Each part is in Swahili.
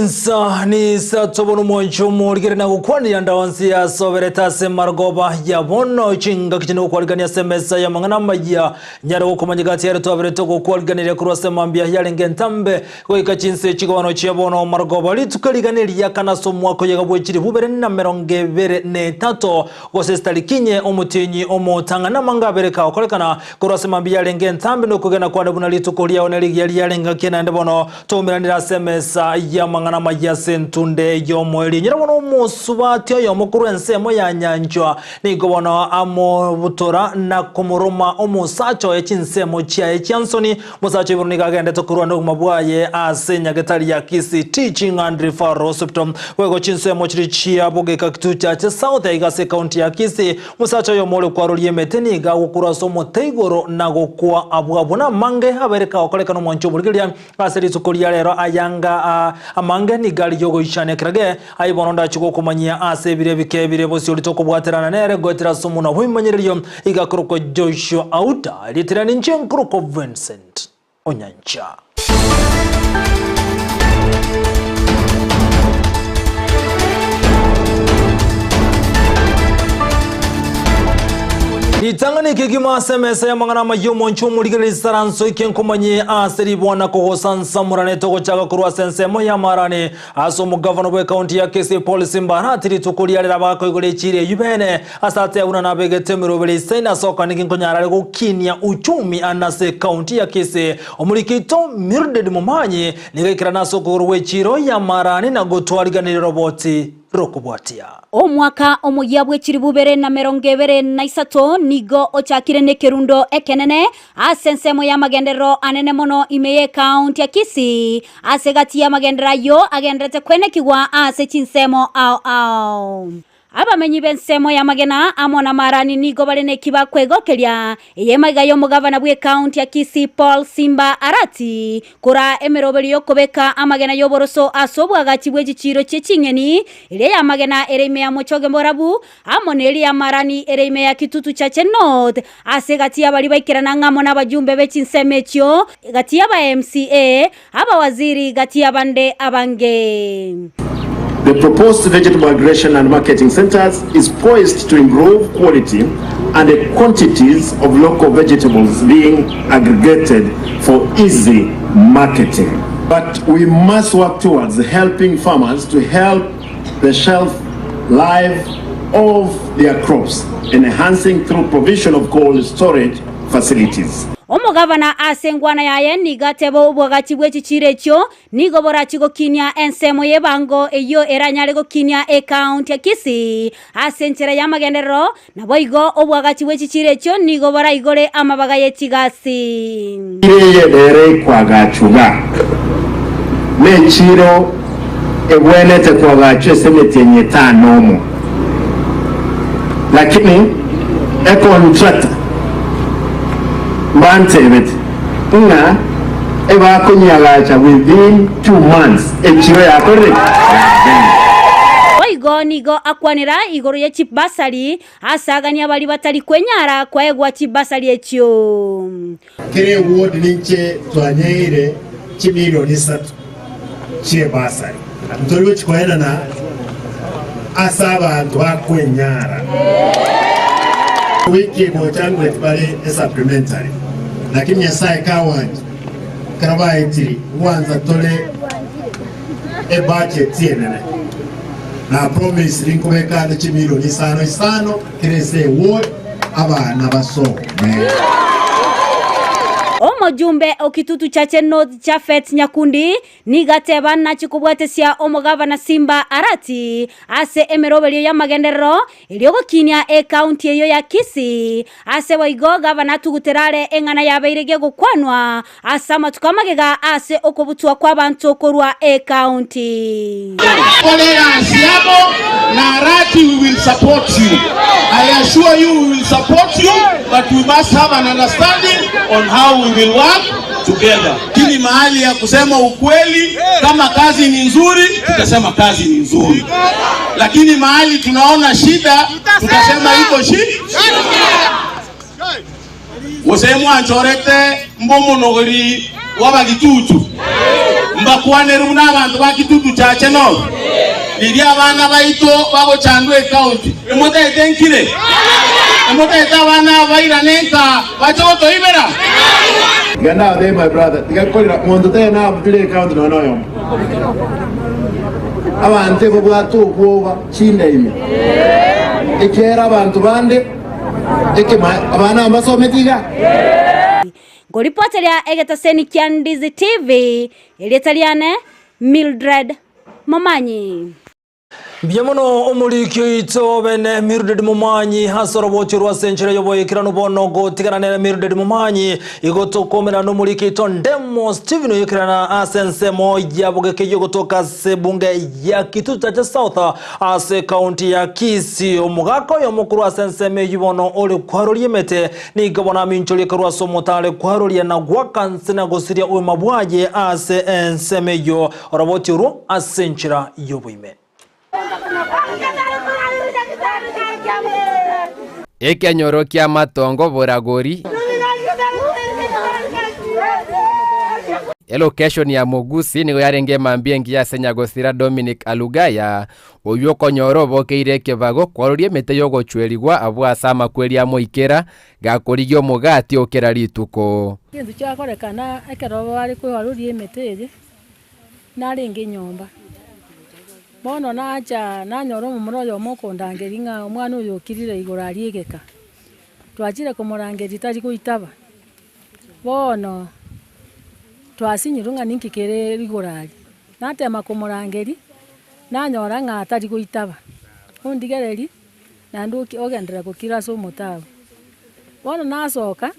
Chinsa ni Isato bono mwancho mwurigere na ukwani ya ndawansi ya sovereta se margoba ya bono chinga kichini ukwaligani ya semesa ya mangana maya nyara ukumanyigati ya reto avireto kukwaligani ya kuruwase mambia ya lengentambe kwa ika Chinsa chiko wano chia bono margoba litukaligani ya kanaso mwako ya gabuwe chiri hubere na meronge vere ne tato kwa sestali kinye omutinyi omotanga na manga vere kao kolekana kuruwase mambia ya lengentambe no kugena kwa dabuna litukulia oneligi ya lenga kena ende bono tumiranira semesa ya mangana maya sentunde yomweli nyira bono musubatyo yomukuru ensemo ya nyanjwa nigo bono amo butora na kumuruma omusacho echinsemo chia echansoni musacho iburunika agende tokurwa no mabwaye asenya getali ya Kisii Teaching and Referral Hospital wego chinsemo chiri chia bogeka kitucha cha South Igase County ya Kisii musacho yomole kwa roli emeteni ga gukura somo teigoro na gukwa abwabuna mange abereka okoleka no mwancho burgilia aseri tukulia rero ayanga amange ni gali yogo ishane krage ayibononda chiko kumanyia ase bire bikebire bosi olitoko bwaterana nere gotera sumuna hwimanyiriyo igakuruko Joshua Auta litirani nchenkruko Vincent Onyancha. Itangani kigima semesa ya mangana mayomo nchumurigiri saranso ikenkumanye aseri bwana kohosan samurane toko chaka kuruwa sensemo ya marani aso mugavano bwe county ya Kisii police mbarati litukulia lirabako igole chire yubene asate ya unanabege temirobele sena soka nikinkonyara kukinia uchumi anase county ya Kisii omulikito Mirded Mumanyi nigekira naso kuruwe chiro ya marani na gotwaliganire roboti rokubwatia omwaka omuyabwe chiribubere na merongevere na Isato nigo ochakire nekerundo ekenene asensemo ya magendero anene mono imeye county ya Kisii asegati ya magendera yo agendrete kwenekigwa ase chinsemo au abamenyi bensemo ya magena amona marani nigo balene kiba kwegokelia yemaiga yo mugavana bwe county ya Kisii Paul Simba Arati kura emerobeli yo kobeka amagena yo boroso asobwa gachibwe giciro cyekingeni ile ya magena ereme ya mochoge mborabu amoneli ya marani ereme ya kitutu cha Chenot asegati ya bali baikirana ngamo n'abajumbe bekinsemekyo gati ya ba MCA aba waziri gati ya bande abange. The proposed vegetable aggregation and marketing centers is poised to improve quality and the quantities of local vegetables being aggregated for easy marketing. But we must work towards helping farmers to help the shelf life of their crops, enhancing through provision of cold storage facilities. Omugavana asengwana yaye nigatebo ubwagati bw'ekikirekyo nigobora kigo kinya ensemo yebango eyo eranyale go kinya account ya Kisii asentera ya magendero naboigo obwagati bw'ekikirekyo nigobora igole amabaga yetigasi iye dere kwa gachuga nechiro ebwenete kwa gachu semete nyetanomo lakini contract Bantebet nga eba kunyagacha within 2 months echiro yakore oigo nigo akwanira igoro ya chibasari asaganya bali batali kwenyara kwa egwa chibasari ekyo kire ward ninche twanyeire chimilioni 3 chibasari mtoriwe chikoena na asaba abantu akwenyara wiki mochangu etibale supplementary lakini yasaye kawanje karaba etiri wanza tole budget yenene na promise linkobeka na chimilioni 5 kirese ward abana baso omojumbe okitutu cha Chenot cha Fet Nyakundi nigateba na chikubwatesia omugavana Simba Arati ase emerobeli ya magendero iliyogo kinya county eyo ya Kisii ase waigo gavana tuguterare engana yabeirege gukwanwa asama tukamagega ase okobutwa kwa bantu okorwa county ole asiamo na Arati we will support you. I assure you we will support you, but we must have an understanding on how we will work together. Kini mahali ya kusema ukweli, kama kazi ni nzuri, tutasema kazi ni nzuri. Lakini mahali tunaona shida, tutasema iko shida. Wasemu anchorete mbomo nogori wabagitutu. mbakwane rumuna abantu bakitutu chache no lili abana baito babo Chandwe County emote tenkire emote abana baira neka bachoto ibera Ganda there my brother tigakolira muntu tena abdule county nonoyo abante bo bwato kuba chinde ime ekera abantu bande abana ambasometiga ngoripoteria egetaseni kia Ndizi TV elietaliane Mildred Momanyi. Biamono omuliki ito bene Mildred Momanyi hasoro bochirwa senchira yoboyekirano bonogo tigarane Mildred Momanyi igotokomera no muliki ito Ndemo Steven yekirana asensemo yabogeke yogotoka sebunge ya Kitutu cha South ase county ya Kisii omugako yomukuru asenseme yubono oli kwaroli mete ni gabona mincholi karwa somotale kwaroli na gwakansena gosiria umabwaje ase enseme yo robotiru asenchira yoboime Ekenyoro kia matongo boragori location ya Gusii nigo yarenge mambiengi ya senya gosira Dominic Alugaya oyo konyoro bokeire kebago kwarorie mete yogo chwerigwa abwa sama kweri amoikera gakorigyo mugati okera rituko kintu cyakorekana ekero ari kwiharurie mete naringe nyomba bono naja nanyoro mumuroyo mukundangeri nga omwana uyu kirire igura riegeka twajire kumurangeri tari kuitaba bono twasinyirunga ninkikere igurari natema kumurangeri nanyora nga atari kuitaba undigereri nanduki ogendera kukira so mutabu bono nasoka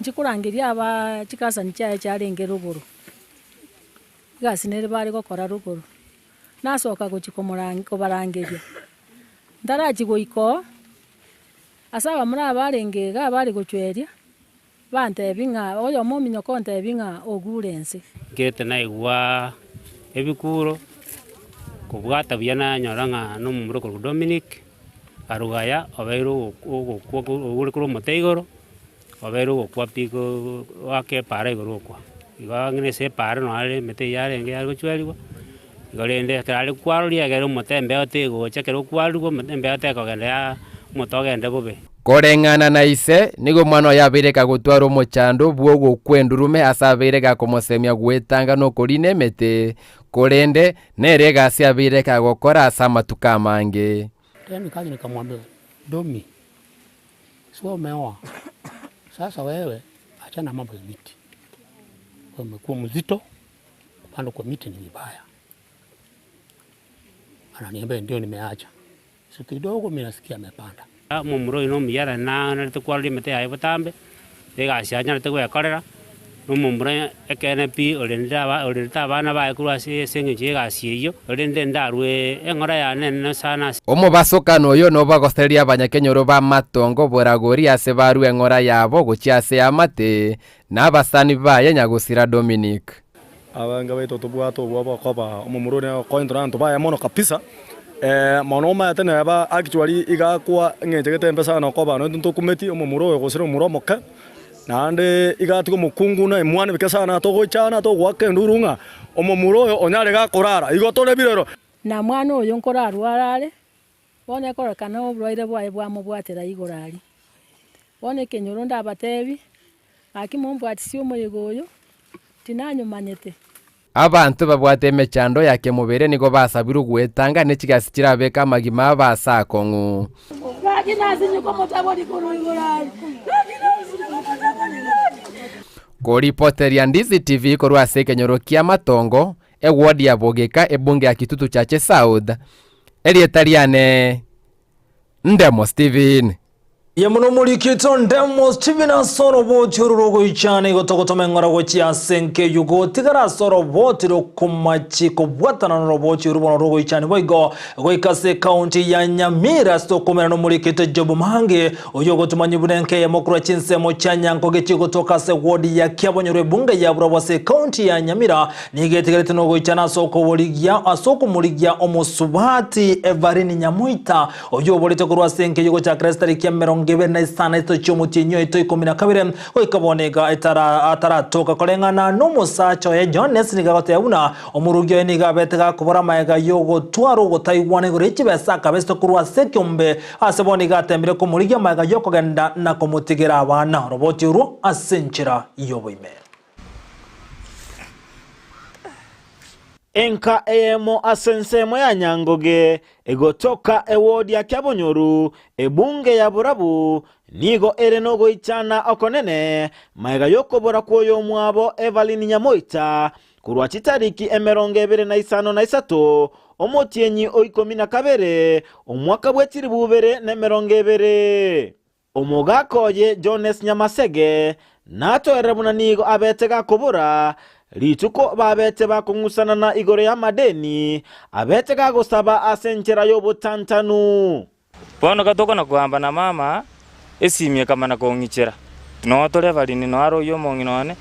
nchikurangeri aba chikasa nchaye charenge ruguru gasinere bari gukora ruguru nasoka kubarangeri ndaraji goiko asaba muri abarenge ga bari gucweria bantebinga oyo muminyo kontebinga ogurense kete naigwa ebikuro kubwata byana nyoranga no mumuro ko Dominic Arugaya obero uri kuro moteigoro obero kwa piko wake para igoro kwa igangene se para no ale mete yarenge yari gucweriwa igorende kare kwaruri agero motembe otego chekero kwarugo motembe oteko genda motogende bobe korengana na ise nigo mwana yabireka gutwara omochando bwogo kwendurume asabireka komosemia gwetanga no korine mete korende nerega asiabireka gokora asama tukamange tena kaje nikamwambia Domi sio umeoa sasa wewe achana mambo ya miti umekuwa mzito kupanda kwa miti ni vibaya ananiambia ndio nimeacha siku kidogo mimi nasikia amepanda mumuro ino miyara na nalitukwali mete ayo batambe egashanya nalitukwekora no mumuro ekNP olenda abana ba kurwa senye gashiyo olende ndarwe engora ya nene sana omobasokano yo no bagosteria abanyakenyoro ba matongo boragori ase baru engora yabo guchiase amate nabasani baye nyagusira Dominic abanga baito tubwato bwabo koba omumuro ne koindra ntoba mono kapisa monoma tena ba actually igakwa ngejegete mpesa na koba no ntokumeti omumuro yo gusira omuro moka nande igatuko mukungu na mwana bikasa na to gochana to gwake ndurunga omumuro yo onyare gakorara igotore birero na mwana oyo nkoraru arare bone korekana obroire bwae bwa mubwatera igorari bone kenyoro ndabatebi akimumbwatisio moyegoyo tinanyumanyete abantu babwate mechando yake mubere nigo basabiru gwetanga nechigasi kirabeka magima basakongu Koripoteria Ndizi TV korwa sekenyoro kia matongo ward ya Bogeka ebunge ya Kitutu cha South elietaliane Ndemo Steven Yamuno mulikito Ndemo Steven asoro botirurugo ichane gotokotome ngora gochia senke yugo tigara soro botiro kumachi kubwatana no roboti rubono rugo ichane boigo goikase county ya Nyamira sto komera no mulikito jobu mange oyogo tumanyi bunenke ya mokura Chinsa mo chanyanko gechi gotoka se ward ya Kiabonyoro bunge ya burabose county ya Nyamira nigetegerete no go ichana soko boligia asoko muligia omosubati Everini Nyamuita oyo bolite kurwa senke yugo cha Kristali kia 25 ito chomutinyo ito 12 oikabonega ataratoka kolengana n'umusacho ya Jones nigagoteuna omurugyo nigabetega kubora maega yogo twaro gotaiwane gorechi besa kabesto kurwa sekyombe aseboni gatembere ko murigya maega yokogenda na komutigera abana roboti uru asenchira yoboime enka emo asensemo ya Nyangoge egotoka ewodi ya Kyabonyoru ebunge ya Burabu nigo erenogo ichana okonene maega yokobora kwoyo mwabo Evelyn Nyamoita kurwa chitariki 25 omotienyi oikominakabere omwaka bwetiri bubere ne 20 omogakoye Jones Nyamasege nato erebuna nigo abetega kubura Lituko babete bakungusana na igore ya madeni abete gagosaba asenchera yobo tantanu bono gatoko na kuhamba na mama esimye kama na kongichera no tole valini no aro yo monginone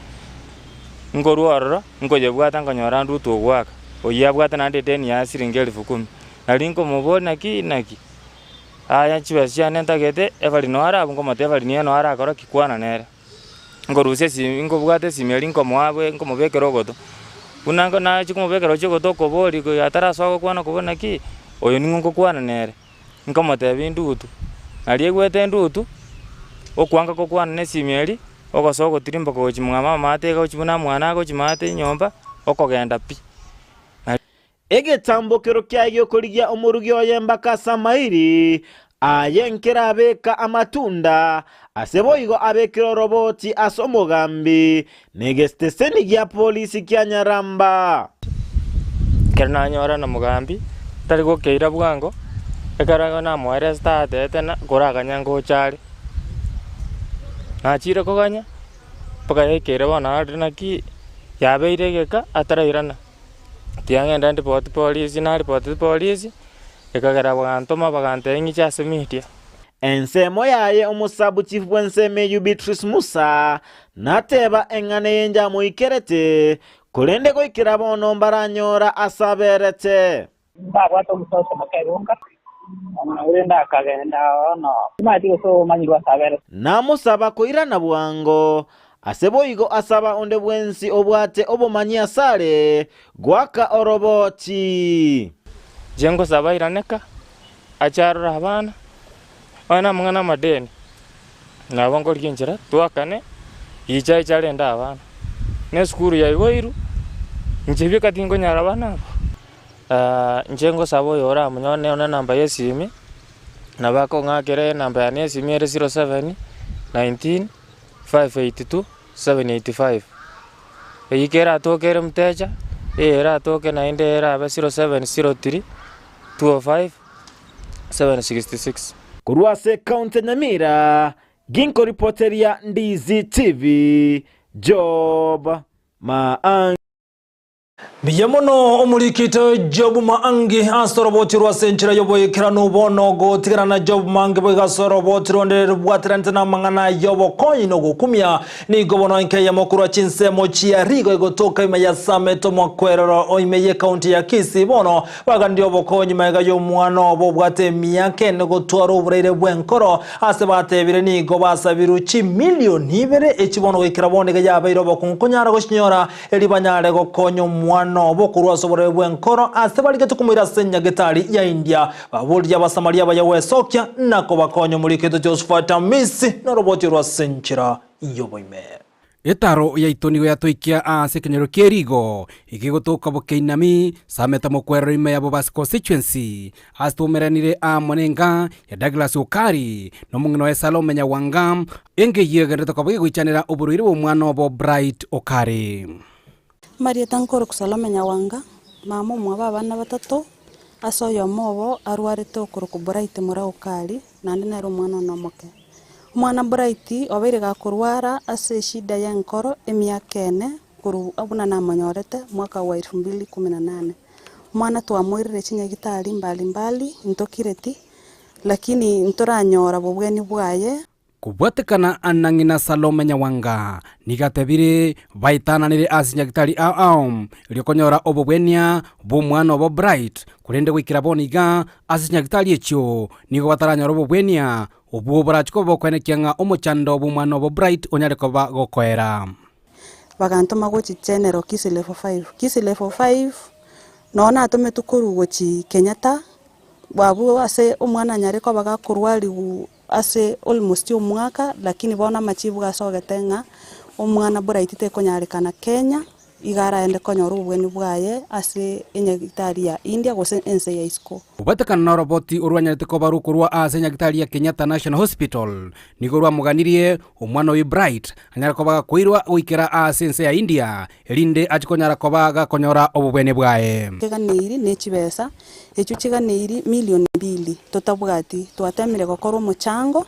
ngoruororo ngoje bwata nganyora ndu to gwaka oyabwata na deni ya siringeli 10 nalinko mubona naki aya chiwasya nenta gete evalino ara ngoma tevalini no ara akora kikwana nere ngoruse singo bwate simeli nkomwabwe nkomubekero goto unanga na chikumubekero chigoto kobori ko ataraso kwana kubona ki oyo ningo kwana nere nkomote bindutu aliegwete ndutu okwanga ko kwana ne simeli okosoko tirimba ko chimwama mate ko chibuna mwana ko chimate nyomba okogenda pi egetambokero kyayo koligia omurugyo yembaka Samairi ayenkera abeka amatunda aseboigo abekero roboti asomogambi negesteseni gya polisi kya Nyaramba kerna nyora na mugambi tarigo keira bwango ekaraga na mwere state tena koraga nyango chari na chira koganya paka ekera bana adina ki yabeire geka atarairana tiangenda report polisi na report polisi ekagera bwantoma bagantengi cyase media ensemo yaye omusabu chief bwenseme Beatrice Musa nateba engane yenja mu ikerete kulende ko ikirabono mbaranyora asaberete bagwato musoso makerunga urenda akagenda ono mati so manyirwa sabere namusaba ko irana bwango aseboigo asaba onde bwensi obwate obomanyia sale gwaka oroboti jengo sabairaneka acharura abana wana mwana madeni na bongo likinjira twakane yicha ichalenda abana ne skuru ya igoiru njebye katingo nyara abana njengo sabo yora munyone ona namba yesimi na bako ngakere namba ya nesimi 07 19 582 785 eyikera tokere mteja era toke na inde era 0703 205 766 Kurwase County Nyamira ginko reporteria Ndizi TV Job Maangi Biyamono omurikito Job Maangi asoroboti rwasenchira yoboyekera nubono gotigarana Job Maangi bogasoroboti rondere bwatirante na mangana yobo koino gukumya ni gobono nke ya mokuru Chinsa mochia rigo egotoka imaya sameto mokwerero oimeye county ya Kisii bono bagandio bokonyi mega yo mwana obo bwate miyake nego twaro burere bwenkoro asebate bire ni go basabiru chi milioni ibere echibono gekirabonega yabairo bokunyara goshinyora elibanyare gokonyo mwana obo kurwa sobore bwenkoro asebalike tukumira senya getari ya India babulya basamaria bayawesokya nako bakonyo muri keto Josephat Misi na roboti rwa senchira yoboime Etaro ya itonigo ya toikia ase kenyero kierigo ikigotoka bokeinami sameta mokwero ime ya bobas constituency astumeranire a monenga ya Douglas Okari no mungino esalo menya wangam enge yegereta kabwe gwichanira oburuire bo mwana obo Bright Okari Maria tankoro kusalome nyawanga mama mwaba bana batatu asoyo mobo arwarete okuruku Bright mura Okari nandi nero mwana nomoke mwana Bright obere gakurwara ase shida ya nkoro emiakene kuru abuna na manyorete mwaka wa 2018 mwana twamwirire chinyagitari mbali ntokireti lakini ntoranyora bobweni bwaye kubwatekana anangina Salome Nyawanga nigatebire baitananire asinyagitari liokonyora obobwenia bo mwana obo Bright kurende gwikira boniga asinyagitari echo nigo bataranyora obobwenia obuo borachiko bokwenekianga omochando bumwana bo Bright onyare koba gokoera bagantuma gochi general Kisii level 5 Kisii level 5 nona atume tukuru gochi Kenyatta babu ase omwana nyare ko baga kurwali ase almost umwaka lakini bona machibu gasogetenga omwana Bright te konyarekana Kenya igara ende konyoro ubweni bwaye ase enyagitari ya India gose ense ya isko ubatakana na roboti urwanyarete ko barukurwa ase enyagitari ya Kenyatta National Hospital nigorwa muganirie omwana we Bright anyara ko baga kuirwa uikera ase ense ya India elinde achikonyara ko baga konyora obubwene bwaye keganiri nechibesa echo chiganiri milioni 2 totabwati twatemire gokora umuchango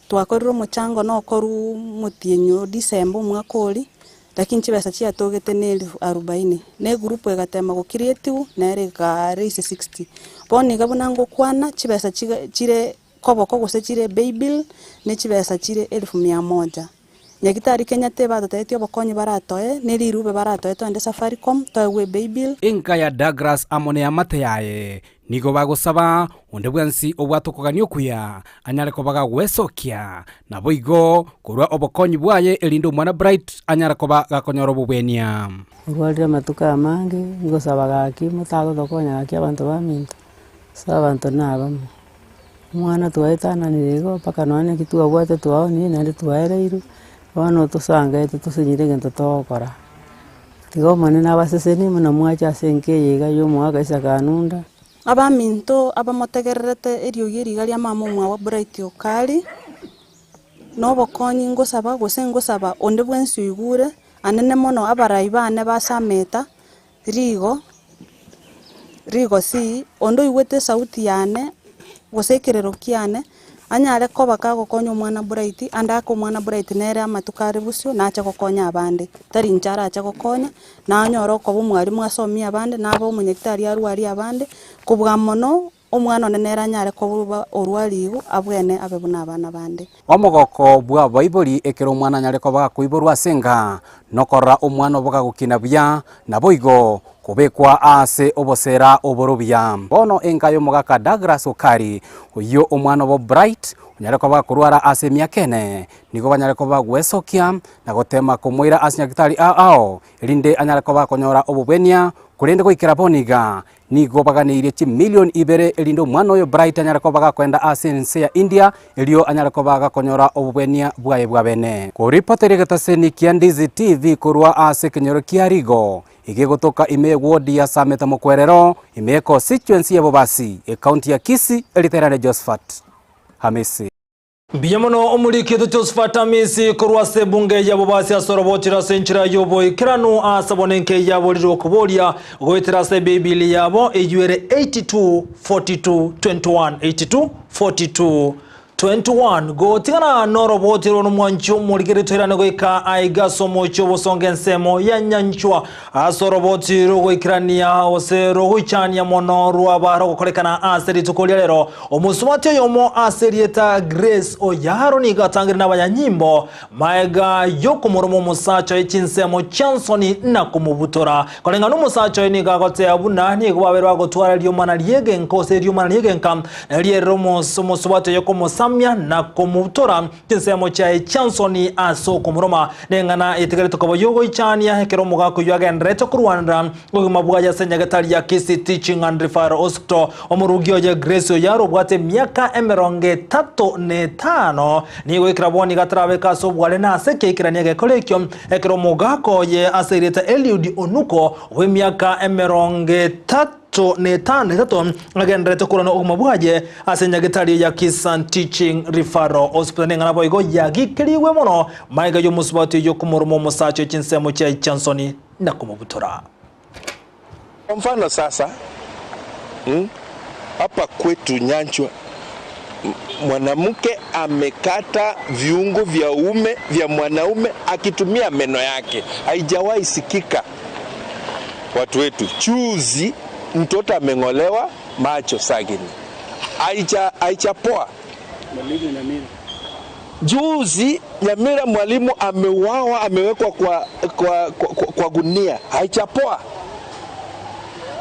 twakorira umuchango no koru mutienyo December umwakori lakini chibesa chia togete ne 40 ne group egatema go creative na rega raise 60 boni gabunango kwana chibesa chire koboko gose chire bill ne chibesa chire 1100 nyagitari Kenyatta batotetio bokonyi baratoe ne rirube baratoe twende Safaricom towe bill inka ya Douglas amone ya mate yae nigo bagosaba onde bwansi obwatokoganio kuya anyare ko baga gwesokia na boigo kurwa obokonyi bwaye elindo mwana Bright anyare ko baga konyoro bubenia gwalira matuka amange nigo sabaga ki mutago dokonya aki abantu baminto sabanto naba mwana tuwaitana nirego paka none kitu abwate tuao ni nari tuwaereiru bano tusanga tusinyire gento tokora tigo mane nabaseseni muna mwacha senke yega yo mwaga isakanunda abaminto abamotegererete erio yeriga ria mama mwa wa Bright okali no bokonyi ngosaba gose ngosaba onde bwensi igure anene mono abaraibane basameta rigo si ondo igwete sauti yane gose kerero kiane anyare ko bakago konyo mwana Bright andako mwana Bright nere amatukare busyo nacha gokonya abande tari nchara acha gokonya na anyoro ko bumwarimu asomia abande nabo umunyekitari arwari abande kubwa mono omwana onenera nyare ko buba orwarigo abwene abebuna abana bande omogoko bwa baibuli ekero mwana nyare ko baga kuiborwa senga nokora omwana boga gukina bya na boigo kubekwa ase obosera oborobya bono engayo mogaka Douglas okari uyo omwana bo Bright nyare ko baga kurwara ase miakene nigo banyare ko bagwesokia na gotema kumwira ase nyagitari ao elinde anyare ko baga konyora obubenia kurende goikera boniga nigo baganirie chi milioni 2 elindo mwana oyo Bright anyare ko baga kwenda ase nse ya India elio anyare ko baga konyora obubenia bwaye bwabene ko reporter gataseni kia Ndizi TV kurwa ase kenyoro kia Rigo igegotoka ime ward ya Sameta Mokwerero ime constituency ya Bobasi county ya Kisii eliterane Josephat Hamisi Biyamono omuliki Josephat Hamisi kurwa se bunge ya Bobasi asorobotira senchira yobo ikiranu asabonenke yabo liro kubolia goitira se bibili yabo eyuere 82 42 21 82 42 21 go tingana norobotiro nomwancho muligere toirane goika aiga somo chobo songensemo yanyanchwa asorobotiro goikrania osero goichania mono ruabaro gokolekana aseri tukolia lero omusumate yomo aserieta Grace oyaro ni gatangire n'abanyanyimbo maega yokumoromo musacho echinsemo chansoni na kumubutora kolenga no musacho ni gagote abuna ni kubaberwa gotwara lyo mana liege nkose lyo mana liege nkam liero musumate yokomo na kumutora tinsemo cha chansoni aso kumuroma nengana itigare tokobo yogo ichania hekero mugako yagendreto kurwanda ogumabwa ya senyagatari ya Kisii Teaching and Referral Hospital omurugio ya Grace yaro bwate miaka 35 nigo ikraboni gatrabe kaso bwale na seke ikirania gekolekyo hekero mugako ye asereta Eliud Onuko we miaka 35 agendrete kurana ogumabwaje asenyagetari ya Kisii Teaching Referral Hospital nengana boigo yagikiriwe mono maiga yo musubati yo kumoromo musacho chinsemo cha chansoni na kumubutora. Kwa mfano sasa hapa kwetu Nyanchwa mwanamke amekata viungo vya mwanaume akitumia meno yake, haijawahi sikika. Watu wetu chuzi mtoto amengolewa macho sagini, haichapoa. Juzi Nyamira mwalimu ameuawa, amewekwa kwa gunia, haichapoa.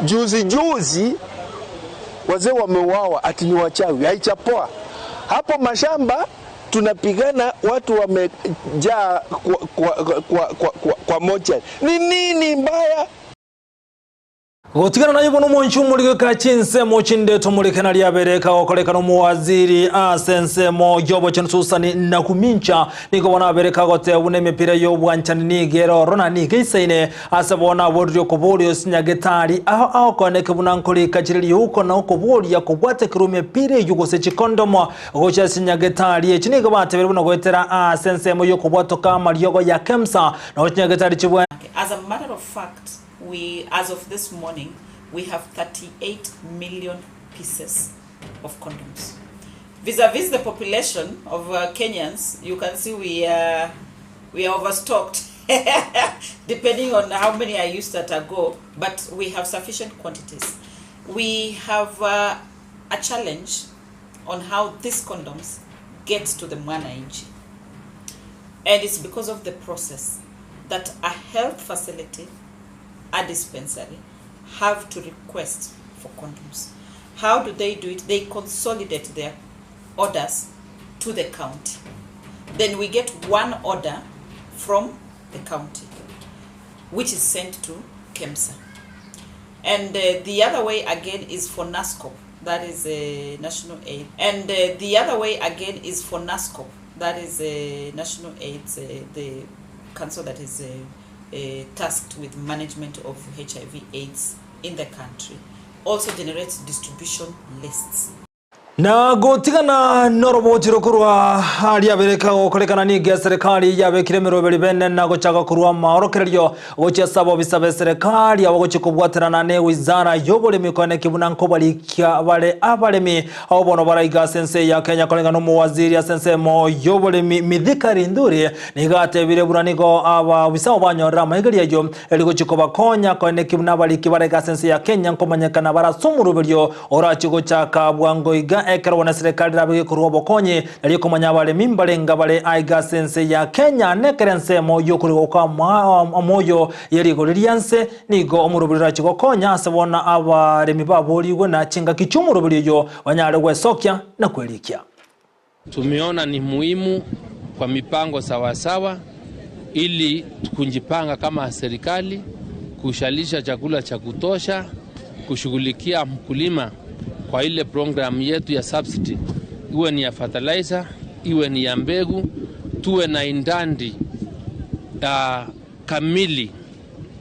Juzi wazee wameuawa ati ni wachawi, haichapoa. Hapo mashamba tunapigana, watu wamejaa kwa moja. Ni nini mbaya? Gotigana na ibono monchu muri ka Chinsa mochinde to muri kana lyabereka okoleka no muwaziri asense mo jobo chensusani na kumincha niko bona bereka gote ubune mipira yo bwanchani ni gero rona ni gisaine asabona bodrio kobolio sinyagetari aho koneke bunankoli kachirili huko na uko bolia kubwate kirume pire yugo se chikondomo gocha sinyagetari echini gabate beruna goetera asense mo yo kubwato kama lyogo ya Kemsa na sinyagetari chibwa. As a matter of fact, as of this morning, we have 38 million pieces of condoms. Vis-a-vis the population of Kenyans, you can see we are overstocked, depending on how many are used at a go, but we have sufficient quantities. We have a challenge on how these condoms get to the mwananchi. And it's because of the process that a health facility, a dispensary, have to request for condoms. How do they do it? They consolidate their orders to the county. Then we get one order from the county, which is sent to Kemsa. And the other way again is for NASCOP, that is national aid. And the other way again is for NASCOP, that is national aid, the council that is tasked with management of HIV/AIDS in the country. Also generates distribution lists. Na gotigana norobotiro kurwa hali abereka okolekana ni gya serikali yabekire mirobeli bene na gochaka kurwa maorokeryo gocha sabo bisabe serikali abo gochikubwaterana ne wizara yobole mikone kibunanko balikya bale abalemi abo bono barayiga sense ya Kenya kolekana mu waziri ya sense mo yobole midhikari nduri nigate bire buranigo aba bisabo banyora mahigari yo eligo chikoba konya kone kibunabali kibarega sense ya Kenya nkomanyekana barasumurubiryo orachigo chaka bwangoiga ekarwana serikali rabige kurwa bokonye aliko manyabale mimbalenga bale aiga sense ya Kenya nekerense mo yokuri kwa moyo yerigo lilianse nigo omurubirira chiko konya asabona abaremi baboliwe na chinga kichumurubiriyo banyale gwesokya na kwelikia. Tumeona ni muhimu kwa mipango sawasawa ili kunjipanga kama serikali kushalisha chakula cha kutosha, kushughulikia mkulima kwa ile program yetu ya subsidy, iwe ni ya fertilizer, iwe ni ya mbegu, tuwe na indandi kamili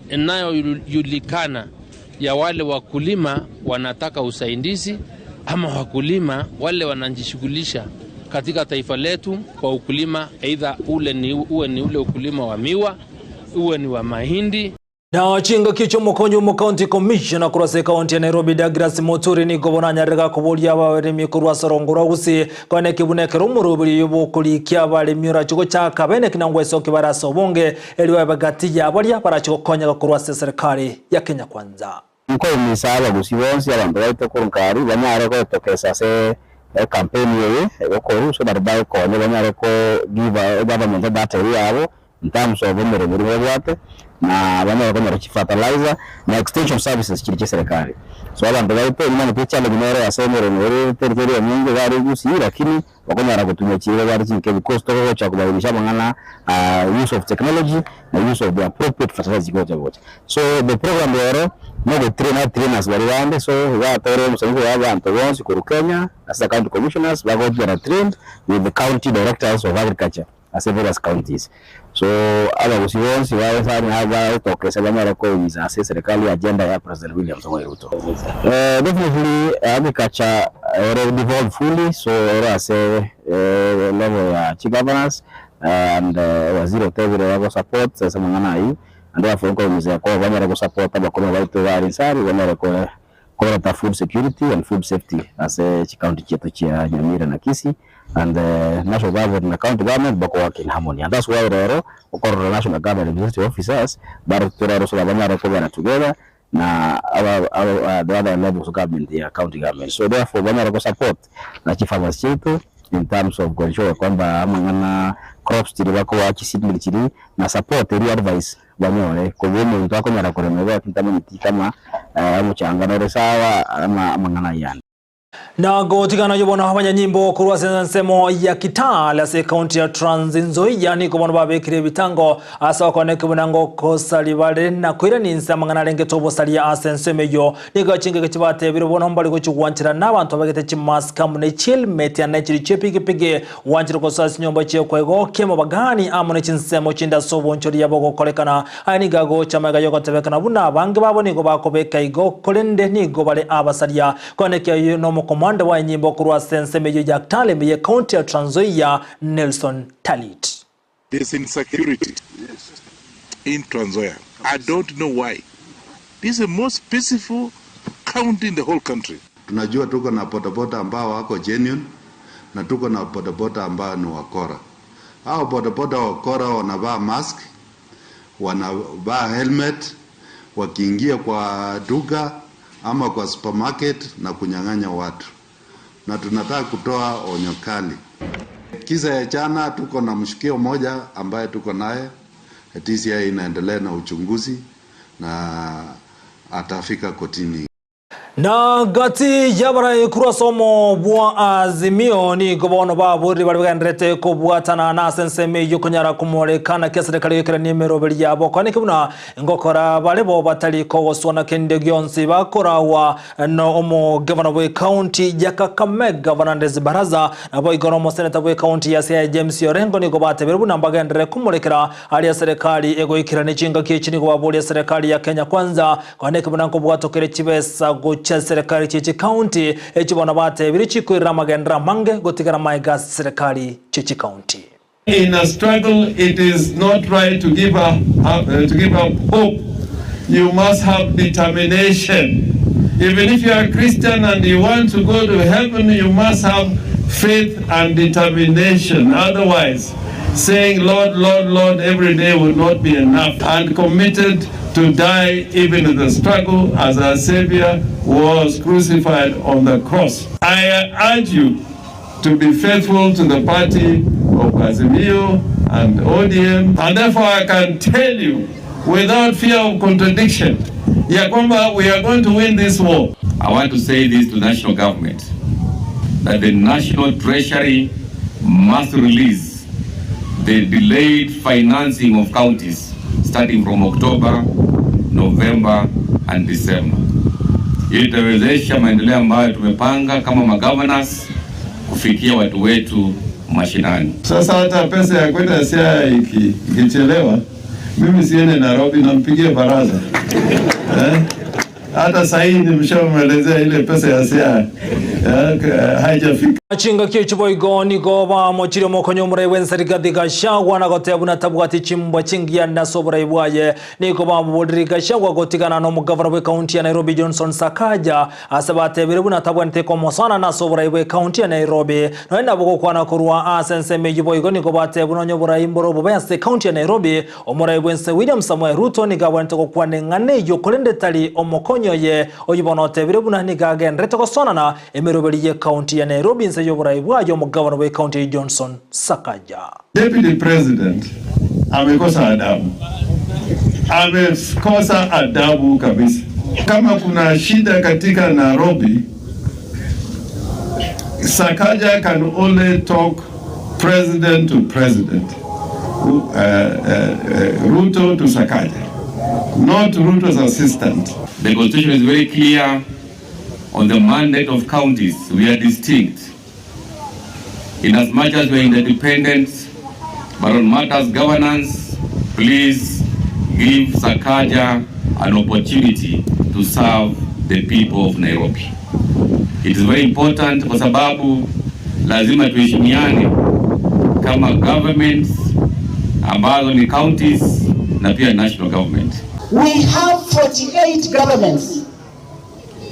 inayojulikana ya wale wakulima wanataka usaidizi ama wakulima wale wanajishughulisha katika taifa letu kwa ukulima, aidha uwe ni ule ukulima wa miwa, uwe ni wa mahindi. Na chinga kicho mokonyo mu county commissioner kurase county ya Nairobi Douglas Muturi ni gobona nyarega kubolia abaremi kurwa sorongora Gusii kone kibunekero umurubiri yubukulikia abaremi urachigo chaka bene kinangwe soki barasobonge eliwa bagati yabalia barachigo konya kurwa serikali ya Kenya Kwanza. Nko misaba Gusii bonsi abantu baito kurunkari banyare ko tokesa se campaign yewe ko so barbaye ko banyare ko give government data yabo in terms of umurubiri wabate na banyare ko nyariki fertilizer na extension services kiri serikali. So abantu baito imana picha lebinero yasemere muri territory nyingi bari Gusii lakini bakonyara kutumia chile bari chike because to cha kubadilisha mangana use of technology na use of the appropriate fertilizer gote. So the program yero no the trainers bari bande so ya tore musango y'abantu bonse ku Kenya as the county commissioners bago are trained with the county directors of agriculture as various counties. So aba Gusii bonse wao sana haba tokesa banyara ko biza serikali agenda ya President William Samoei Ruto. Definitely agriculture already evolved fully, so as a level ya chief governance and waziri otevire wako support sasa mangana hii and therefore kwa mzee kwa banyara ko support abakoma baito bari sari banyara ko ta food security and food safety as a county chetu cha Nyamira na Kisii and national government and county government bako working in harmony, and that's why rero okoro national government representative officers bar turero so banyara ko bana together na the other levels of government ya county government. So therefore banyara ko support na chief farmers chetu in terms of ensure kwamba mangana crops tiri bako wa kisidmili tiri na support eri advice banyore ko bimo mtako nyara ko remega kama mchanga na resawa ama mangana yani. Na gotigana yobona habanya nyimbo kurwa sensemo ya Kitale se county ya Trans Nzoia ni kubona babekire bitango asa koneke bunango kosali bale na kwira ni nsamangana lenge tobo sali ya asenseme yo ni gachinge kibate biro bona mbali kuchugwantira n'abantu bagete chimaska mune chilmete na chiri chepigepige wanjira kosasi nyomba che kwego kemo bagani amune chinsemo chinda sobo nchori yabo kokolekana ani gago chamaga yoko tebekana buna bange baboni go bakobeka igo kolende ni go bale abasalia koneke yo no komanda wa nyimbo kurwa senseme yo ya Kitale meye county ya Trans Nzoia Nelson Talit. There's insecurity in Trans Nzoia. I don't know why. This is the most peaceful county in the whole country. Tunajua tuko na potapota ambao wako genuine na tuko na potapota ambao ni wakora. Hao potapota wakora wanavaa mask, wanavaa helmet, wakiingia kwa duka ama kwa supermarket na kunyang'anya watu. Na tunataka kutoa onyo kali. Kisa ya jana tuko na mshukio mmoja ambaye tuko naye. TCI inaendelea na uchunguzi na atafika kotini. Na gati yabara kurasomo bwa azimio ni gobono baburi bari bagandrete ko bwatana na senseme yukonyara kumolekana keserikali yekera nimero bali yabo kane kubuna ngokora balebo batali ko gosona kende gyonsi bakora no omo governor we county ya Kakamega Vanandez Baraza abo igoromo senator we county ya Sia James Orengo ni gobate berubuna mbagandre kumolekera ali ya serikali ego ikira ni chinga kichini ko babuli ya serikali ya Kenya Kwanza kane kubuna ko bwatokere chibesa cha serikali chichi county echibona bate birichi kwira magendra mange gotigara maiga serikali chichi county. In a struggle, it is not right to give up hope. You must have determination. Even if you are a Christian and you want to go to heaven, you must have faith and determination. Otherwise, saying Lord, Lord, Lord every day will not be enough. And committed to die even in the struggle as our Savior was crucified on the cross. I urge you to be faithful to the party of Azimio and ODM, and therefore I can tell you without fear of contradiction, Yakwamba, we are going to win this war. I want to say this to the national government, that the National Treasury must release the delayed financing of counties starting from October, November and December. Itawezesha maendeleo ambayo tumepanga kama magovernors kufikia watu wetu mashinani. Sasa hata pesa ya kwenda Siaya ikichelewa, mimi siende Nairobi na mpigie baraza. Hata sahi nimeshamuelezea ile pesa ya Siaya haijafika. Achinga kichubo igoni goba mochiro mokonyo murai wensarika digashagwa na gotebuna tabwati chimbo chingia na sobra ibwaye ni goba mubodri gashagwa gotigana no mugavana we county ya Nairobi Johnson Sakaja asabate biribuna tabwante ko mosana na sobra we county ya Nairobi no enda boko kwana kurwa asense mejibo igoni goba tebuna nyobora imboro boba se county ya Nairobi omurai wense William Samuel Ruto ni gabante ko kwane ngane yokolende tali omokonyo ye oyibono tebiribuna ni gagendrete ko sonana emerobeli ye county ya Nairobi yoburaibuayo mugavana we county Johnson Sakaja. Deputy President amekosa adabu. Amekosa adabu kabisa. Kama kuna shida katika Nairobi, Sakaja can only talk president to president. Ruto to Sakaja, not Ruto's assistant. The constitution is very clear on the mandate of counties. We are distinct. In as much as we are independent, but on matters governance, please give Sakaja an opportunity to serve the people of Nairobi. It is very important kwa sababu lazima tuheshimiane kama governments ambazo ni counties na pia national government. We have 48 governments.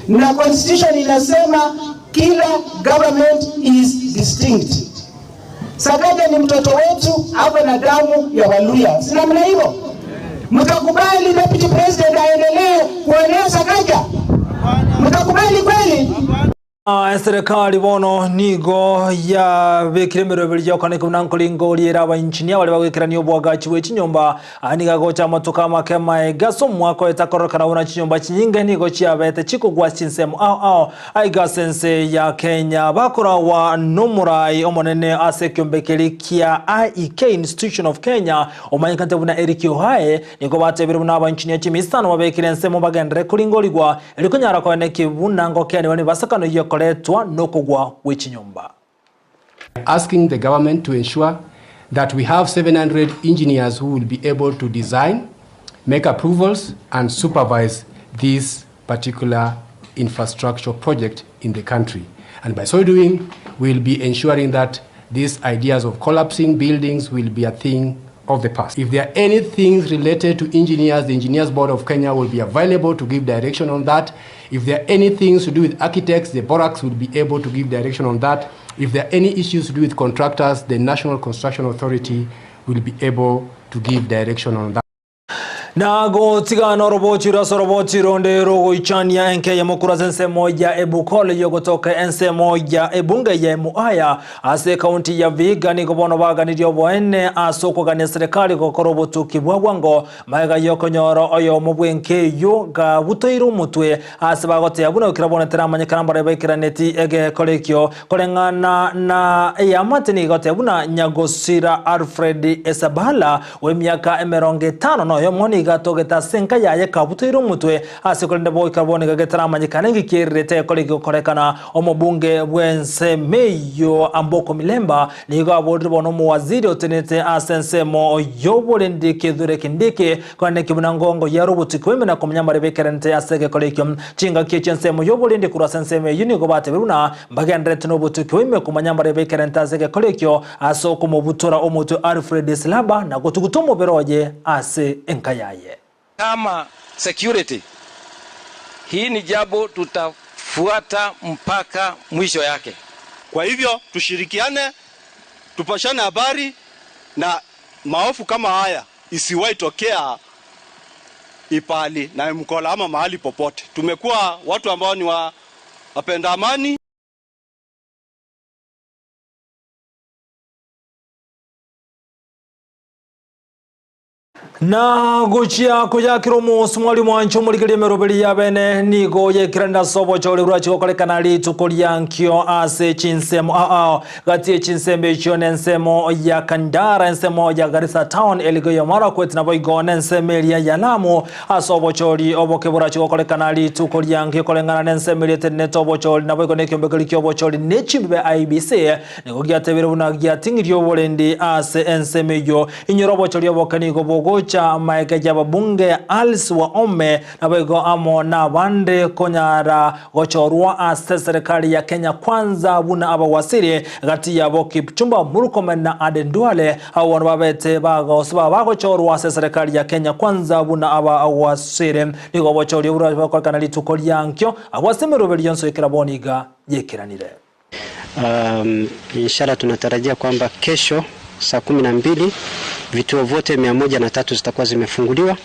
Na constitution inasema kila government is distinct. Sakaja ni mtoto wetu, hapo na damu ya Waluya. Sina mna hivyo? Mtakubali deputy president aendelee kuenea Sakaja? Mtakubali kweli? Serikali bono nigo ya bekiremero bilyo kane kunankolingo liera abanchinia wale bagwikirania obwagachi w'ikinyomba aniga gocha matuka makema egaso mwako etakorokana una kinyomba kinyinge nigo cyabete kikugwa Chinsa aiga sense ya Kenya bakora wa nomurai omonene asekyombekeria kia IEK Institution of Kenya omanyikante buna Erikio hae nigo batebire buna abanchinia kimisano babekirense mu bagendere kulingoligwa elikunyara kwa ne kibuna ngokene bani basakano yo asking the government to ensure that we have 700 engineers who will be able to design, make approvals, and supervise this particular infrastructure project in the country. And by so doing, we'll be ensuring that these ideas of collapsing buildings will be a thing of the past. If there are any things related to engineers, the Engineers Board of Kenya will be available to give direction on that. If there are any things to do with architects, the Borax will be able to give direction on that. If there are any issues to do with contractors, the National Construction Authority will be able to give direction on that. Nago tigano roboti ronde rogo ichania enke ya mokura zense moja ebukole yogotoke ense moja ebunge ya Amayia ase kaunti ya Vihiga ni gobono baga ni diobo ene asoko gane serikali kokorobotu kibwagwango maiga yokonyoro oyo mobwenke yo ga butoiru mutwe ase bagote yabuna ukirabona teramanye karambare bakiraneti ege kolekyo kolengana na yamate ni gote yabuna Nyagosira Alfred Esabala we miaka 50 no yo moni gatogeta senka yaye kabutoiru mutwe asikolende boy carbone gagetara manyikane ngikirete kolego korekana omobunge bwense meyo amboko milemba nigo abodri bono mu waziri otenete asense mo yobolendi kedure kindike kwane kibunangongo yarubuti kwemena komnyambare bekerente asege kolekyo chinga kichense mo yobolendi kurasense me unigo bate biruna mbagendete no buti kweme kumanyambare bekerente asege kolekyo asoko mu butora omuto Alfred Slaba na gutugutomo beroje ase enkayaye kama security. Hii ni jambo tutafuata mpaka mwisho yake. Kwa hivyo tushirikiane, tupashane habari na maofu kama haya isiwahi tokea Ipali na Mkola ama mahali popote. Tumekuwa watu ambao ni wapenda amani. Na guchia kujakiro musumwali mwancho muligere merobeli ya bene nigo yekiranda sobo chole rwachi kokolekana litukolia nkyo ase Chinsa gati Chinsa mbechone nsemo ya Kandara nsemo ya Garissa Town eligo ya Marakwet na boigo nsemelia ya Lamu asobo choli oboke burachi kokolekana litukolia nkyo kolengana nsemelia teneto bocholi na boigo nekyombe kyo bocholi nechimbe IBC nigo gyatebere buna gyatingiryo bolendi ase nsemeyo inyorobo choli oboke nigo bogo cha maike jaba bunge Alice wa ome na bego amo na bande konyara gochorwa ase serikali ya Kenya kwanza buna aba wasiri gati ya boki chumba Murkomen na Adenduale au wanababete bago saba bago chorwa ase serikali ya Kenya kwanza buna aba wasiri nigo bochori ura kwa kanali tukolia nkyo awasemero belionso ikiraboniga yekiranire. Inshallah tunatarajia kwamba kesho saa 12 vituo vyote 103 zitakuwa zimefunguliwa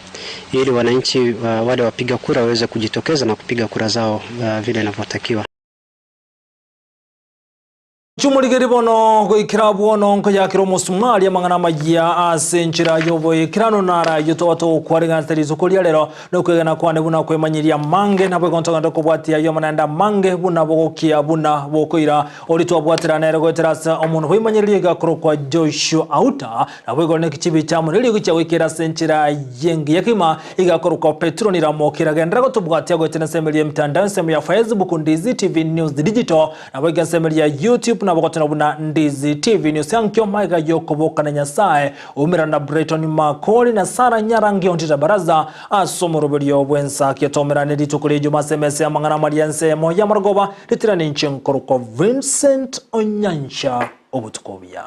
ili wananchi wale wapiga kura waweze kujitokeza na kupiga kura zao vile inavyotakiwa. Chumuligeri bono goikira bono nko yakiro musumali amangana magia asenchira yobo ikirano nara yutowato kwaringa terizo kolia lero no kwegana kwane buna kwemanyiria mange nabwe gontonga ndoko bwatia yo mananda mange buna bogokia buna bokoira olitwa bwatira nere goterasa omuntu hwimanyiriye gakoro kwa Joshua Auta nabwe gone kichibi chamo nili gucha wikira senchira yengi yakima igakoro kwa Petro niramokira gendera go tubwatia gotena semelie mtandao semu ya Facebook Ndizi TV News Digital nabwe gasemelia YouTube na bokotena buna Ndizi TV News yankyo maiga yokoboka na Nyasaye umira na Breton Makoli na Sara Nyarangi ontita baraza asomorobelio bwensa kietomera nedi tukuli juma semese amangana marianse moya margoba litirani nchenkoro kwa Vincent Onyansha obutukobia.